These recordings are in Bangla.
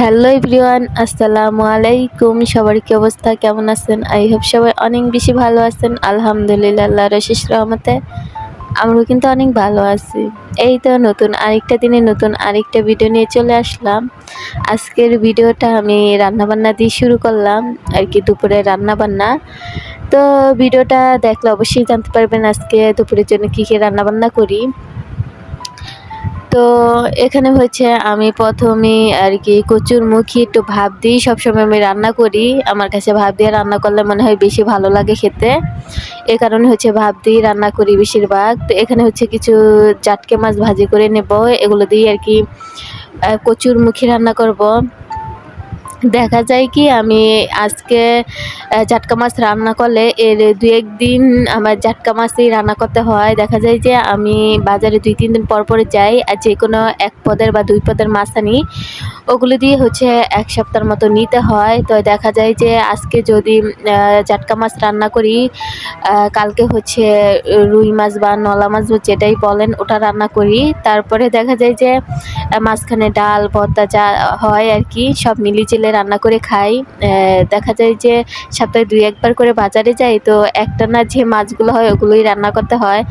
হ্যালো এভরিওয়ান, আসসালামু আলাইকুম। সবার কি অবস্থা, কেমন আছেন? আই হোপ সবাই অনেক বেশি ভালো আছেন। আলহামদুলিল্লাহ, আল্লাহর অশেষ রহমতে আমরাও কিন্তু অনেক ভালো আছি। এই তো নতুন আরেকটা দিনে নতুন আরেকটা ভিডিও নিয়ে চলে আসলাম। আজকের ভিডিওটা আমি রান্নাবান্না দিয়ে শুরু করলাম আর কি, দুপুরে রান্নাবান্না। তো ভিডিওটা দেখলে অবশ্যই জানতে পারবেন আজকে দুপুরের জন্য কী কী রান্নাবান্না করি। তো এখানে হচ্ছে আমি প্রথমে আর কি কচুরমুখী একটু ভাপ দিই, সবসময় আমি রান্না করি। আমার কাছে ভাপ দিয়ে রান্না করলে মনে হয় বেশি ভালো লাগে খেতে। এ কারণে হচ্ছে ভাপ দিয়ে রান্না করি বেশিরভাগ। তো এখানে হচ্ছে কিছু জাটকে মাছ ভাজি করে নেব, এগুলো দিয়ে আর কি কচুরমুখী রান্না করব। দেখা যায় কি আমি আজকে জাটকা মাছ রান্না করলে এর ২-১ দিন আমার জাটকা মাছই রান্না করতে হয়। দেখা যায় যে আমি বাজারে ২-৩ দিন পর যাই আর যেকোনো ১ পদের বা ২ পদের মাছ আনি, ওগুলো দিয়ে হচ্ছে ১ সপ্তাহের মতো নিতে হয়। তো দেখা যায় যে আজকে যদি জাটকা মাছ রান্না করি, কালকে হচ্ছে রুই মাছ বা নলা মাছ যেটাই বলেন ওটা রান্না করি। তারপরে দেখা যায় যে মাঝখানে ডাল ভর্তা যা হয় আর কি সব মিলিয়ে রান্না করে খাই। দেখা যায় যে সপ্তাহে ২-১ বার করে বাজারে যাই, তো একটানা যে মাছগুলো হয় ওগুলোই রান্না করতে হয়।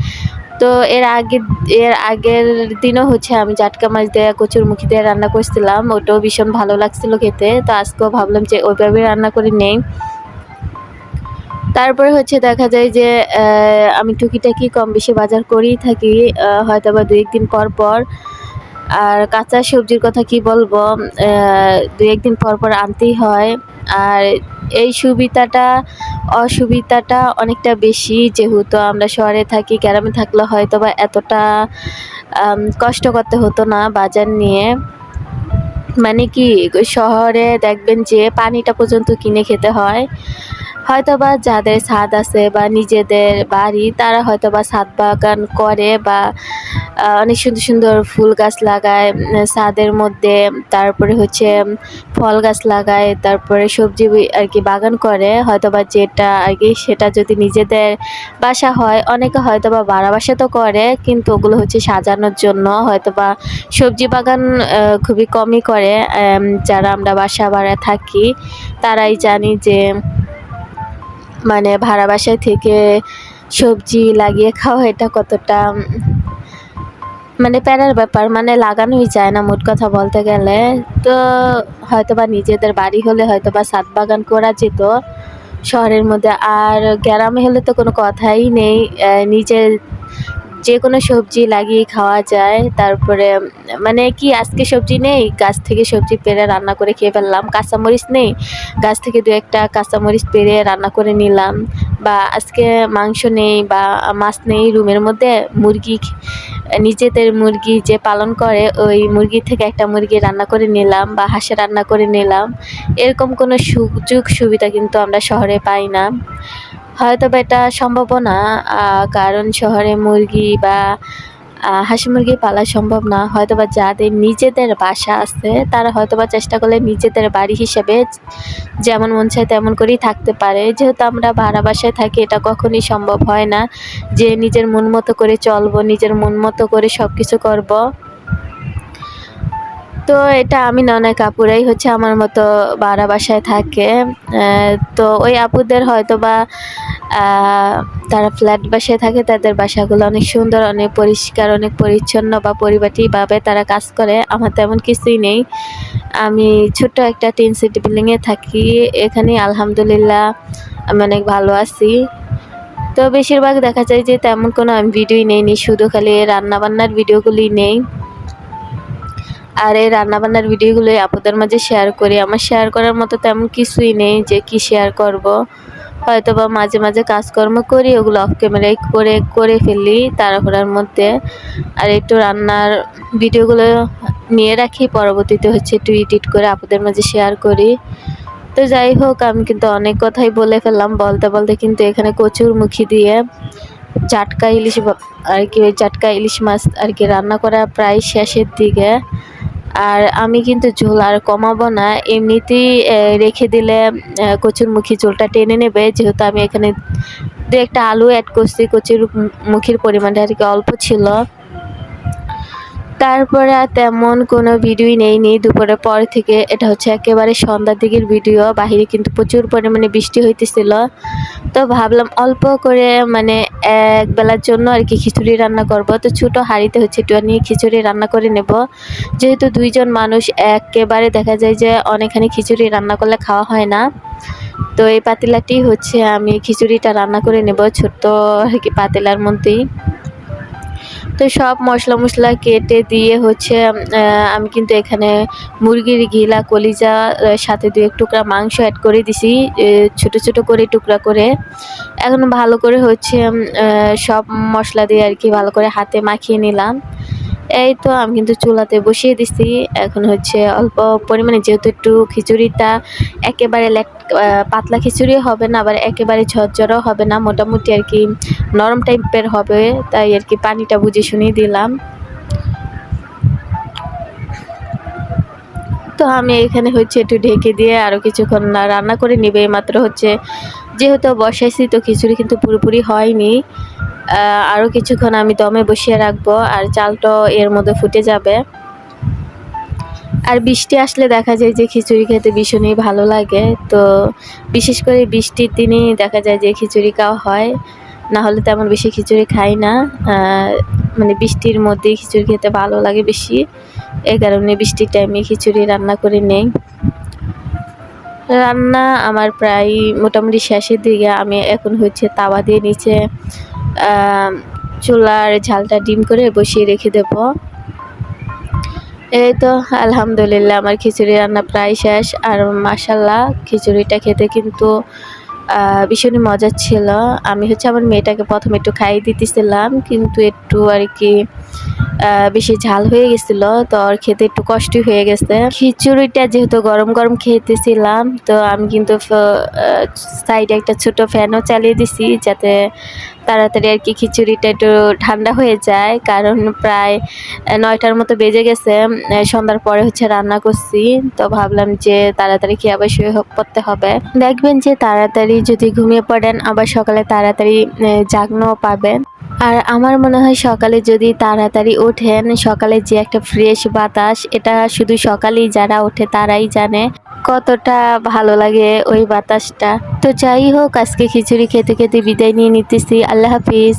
তো এর আগের দিনও হচ্ছে আমি জাটকা মাছ দিয়ে কচুরমুখী দিয়ে রান্না করছিলাম, ওটাও ভীষণ ভালো লাগছিল খেতে। তো আজকেও ভাবলাম যে ওইভাবেই রান্না করে নেই। তারপরে হচ্ছে দেখা যায় যে আমি টুকিটাকি কম বেশি বাজার করেই থাকি, হয়তোবা ২-১ দিন পর। আর কাঁচা সবজির কথা কি বলবো, ২-১ দিন পর আনতেই হয়। আর এই অসুবিধাটা অনেকটা বেশি, যেহেতু আমরা শহরে থাকি। গ্রামে থাকলে হয়তোবা এতটা কষ্ট করতে হতো না বাজার নিয়ে। মানে কি শহরে দেখবেন যে পানিটা পর্যন্ত কিনে খেতে হয়। হয়তোবা যাদের ছাদ আছে বা নিজেদের বাড়ি, তারা হয়তোবা ছাদ বাগান করে বা অনেক সুন্দর ফুল গাছ লাগায় ছাদের মধ্যে। তারপরে হচ্ছে ফল গাছ লাগায়, তারপরে সবজি আর কি বাগান করে হয়তোবা, যেটা আর কি সেটা যদি নিজেদের বাসা হয়। অনেকে হয়তোবা ভাড়া বাসাতেও করে, কিন্তু ওগুলো হচ্ছে সাজানোর জন্য। হয়তোবা সবজি বাগান খুবই কমই করে। যারা আমরা বাসা ভাড়ায় থাকি তারাই জানি যে মানে ভাড়া বাসায় থেকে সবজি লাগিয়ে খাওয়া এটা কতটা মানে প্যারার ব্যাপার, মানে লাগানোই যায় না মোট কথা বলতে গেলে। তো হয়তোবা নিজেদের বাড়ি হলে হয়তোবা ছাদ বাগান করা যেত শহরের মধ্যে। আর গ্রামে হলে তো কোনো কথাই নেই, নিজের যেকোনো সবজি লাগিয়ে খাওয়া যায়। তারপরে মানে কি আজকে সবজি নেই, গাছ থেকে সবজি পেড়ে রান্না করে খেয়ে ফেললাম। কাঁচামরিচ নেই, গাছ থেকে ২-১টা কাঁচামরিচ পেড়ে রান্না করে নিলাম। বা আজকে মাংস নেই বা মাছ নেই, রুমের মধ্যে নিজেদের মুরগি যে পালন করে ওই মুরগি থেকে একটা মুরগি রান্না করে নিলাম বা হাঁস রান্না করে নিলাম। এরকম কোনো সুযোগ সুবিধা কিন্তু আমরা শহরে পাই না। হয়তোবা এটা সম্ভবও না, কারণ শহরে মুরগি বা হাঁস মুরগি পালা সম্ভব না। হয়তোবা যাদের নিজেদের বাসা আছে তারা হয়তোবা চেষ্টা করলে নিজেদের বাড়ি হিসেবে যেমন মন চায় তেমন করেই থাকতে পারে। যেহেতু আমরা ভাড়া বাসায় থাকি, এটা কখনই সম্ভব হয় না যে নিজের মন মতো করে চলবো, নিজের মন মতো করে সবকিছু করব। তো এটা আমি না, অনেক আপুরাই হচ্ছে আমার মতো ভাড়া বাসায় থাকে। তো ওই আপুদের হয়তোবা তারা ফ্ল্যাট বাসায় থাকে, তাদের বাসাগুলো অনেক সুন্দর, অনেক পরিষ্কার, অনেক পরিচ্ছন্ন বা পরিপাটিভাবে তারা কাজ করে। আমার তেমন কিছুই নেই। আমি ছোট্ট একটা টিন সিটি বিল্ডিংয়ে থাকি। এখানে আলহামদুলিল্লাহ আমি অনেক ভালো আছি। তো বেশিরভাগ দেখা যায় যে তেমন কোনো আমি ভিডিওই নেইনি, শুধু খালি রান্নাবান্নার ভিডিওগুলি নেই। আর এই রান্নাবান্নার ভিডিওগুলোই আপুদের মাঝে শেয়ার করি। আমার শেয়ার করার মতো তেমন কিছুই নেই যে কি শেয়ার করব। হয়তোবা মাঝে কাজকর্ম করি, ওগুলো অফ ক্যামেরায় করে ফেলি তাড়াহুড়ার মধ্যে। আর একটু রান্নার ভিডিওগুলো নিয়ে রাখি, পরবর্তীতে হচ্ছে একটু এডিট করে আপুদের মাঝে শেয়ার করি। তো যাই হোক, আমি কিন্তু অনেক কথাই বলে ফেললাম। বলতে কিন্তু এখানে কচুরমুখী দিয়ে জাটকা ইলিশ আর কি, ওই জাটকা ইলিশ মাছ আর কি রান্না করা প্রায় শেষের দিকে। আর আমি কিন্তু ঝোল আর কমাবো না, এমনিতেই রেখে দিলে কচুরমুখী ঝোলটা টেনে নেবে। যেহেতু আমি এখানে ২-১টা আলু অ্যাড করছি, কচুরমুখীর পরিমাণটা আর কি অল্প ছিল। তারপরে আর তেমন কোনো ভিডিওই নেইনি দুপুরের পর থেকে। এটা হচ্ছে একেবারে সন্ধ্যার দিকের ভিডিও। বাহিরে কিন্তু প্রচুর পরিমাণে বৃষ্টি হইতেছিল। তো ভাবলাম অল্প করে মানে এক বেলার জন্য আর কি খিচুড়ি রান্না করব। তো ছোট হাঁড়িতে হচ্ছে একটুখানি খিচুড়ি রান্না করে নেব। যেহেতু ২ জন মানুষ, একেবারে দেখা যায় যে অনেকখানি খিচুড়ি রান্না করলে খাওয়া হয় না। তো এই পাতিলাটি হচ্ছে আমি খিচুড়িটা রান্না করে নেব ছোট্ট আর কি পাতিলার মধ্যেই। তো সব মশলা কেটে দিয়ে হচ্ছে আমি কিন্তু এখানে মুরগির গিলা, কলিজা, সাথে ২-১ টুকরা মাংস অ্যাড করে দিছি ছোট ছোট করে টুকরা করে। এখন ভালো করে হচ্ছে সব মশলা দিয়ে আর কি ভালো করে হাতে মাখিয়ে নিলাম। এই তো আমি কিন্তু চুলাতে বসিয়ে দিছি। এখন হচ্ছে অল্প পরিমাণে, যেহেতু একটু খিচুড়িটা একেবারে পাতলা খিচুড়ি হবে না, আবার একেবারে ঝরঝরও হবে না, মোটামুটি আর কি নরম টাইপের হবে, তাই আর কি পানিটা বুঝে শুনিয়ে দিলাম। তো আমি এখানে হচ্ছে একটু ঢেকে দিয়ে আরও কিছুক্ষণ রান্না করে নিবে। মাত্র হচ্ছে যেহেতু বসাইছি, তো খিচুড়ি কিন্তু পুরোপুরি হয়নি। আরও কিছুক্ষণ আমি দমে বসিয়ে রাখবো, আর চালটাও এর মধ্যে ফুটে যাবে। আর বৃষ্টি আসলে দেখা যায় যে খিচুড়ি খেতে ভীষণই ভালো লাগে। তো বিশেষ করে বৃষ্টির দিনেই দেখা যায় যে খিচুড়ি খাওয়া হয়, না হলে তেমন বেশি খিচুড়ি খাই না। মানে বৃষ্টির মধ্যেই খিচুড়ি খেতে ভালো লাগে বেশি, এই কারণে বৃষ্টির টাইমে খিচুড়ি রান্না করে নেই। রান্না আমার প্রায় মোটামুটি শেষের দিকে। আমি এখন হচ্ছে তাওয়া দিয়ে নিচে চুলার ঝালটা ডিম করে বসিয়ে রেখে দেব। এই তো আলহামদুলিল্লাহ আমার খিচুড়ি রান্না প্রায় শেষ। আর মাশাআল্লাহ খিচুড়িটা খেতে কিন্তু ভীষণই মজার ছিল। আমি হচ্ছে আমার মেয়েটাকে প্রথমে একটু খাইয়ে দিতেছিলাম, কিন্তু একটু আর কি বেশি ঝাল হয়ে গেছিল, তো ওর খেতে একটু কষ্টই হয়ে গেছে। খিচুড়িটা যেহেতু গরম গরম খেতেছিলাম, তো আমি কিন্তু সাইডে একটা ছোট ফ্যানও চালিয়ে দিছি, যাতে তাড়াতাড়ি আর কি খিচুড়িটা একটু ঠান্ডা হয়ে যায়। কারণ প্রায় ৯টার মতো বেজে গেছে, সন্ধ্যার পরে হচ্ছে রান্না করছি। তো ভাবলাম যে তাড়াতাড়ি খেয়ে আবার শুয়ে পড়তে হবে। দেখবেন যে তাড়াতাড়ি যদি ঘুমিয়ে পড়েন, আবার সকালে তাড়াতাড়ি জাগনাও পাবেন। আর আমার মনে হয় সকালে যদি তাড়াতাড়ি ওঠেন, সকালে যে একটা ফ্রেশ বাতাস, এটা শুধু সকালেই যারা ওঠে তারাই জানে কতটা ভালো লাগে ওই বাতাসটা। তো যাই হোক, আজকে খিচুড়ি খেতে খেতে বিদায় নিয়ে নিতেছি। আল্লাহ হাফিজ।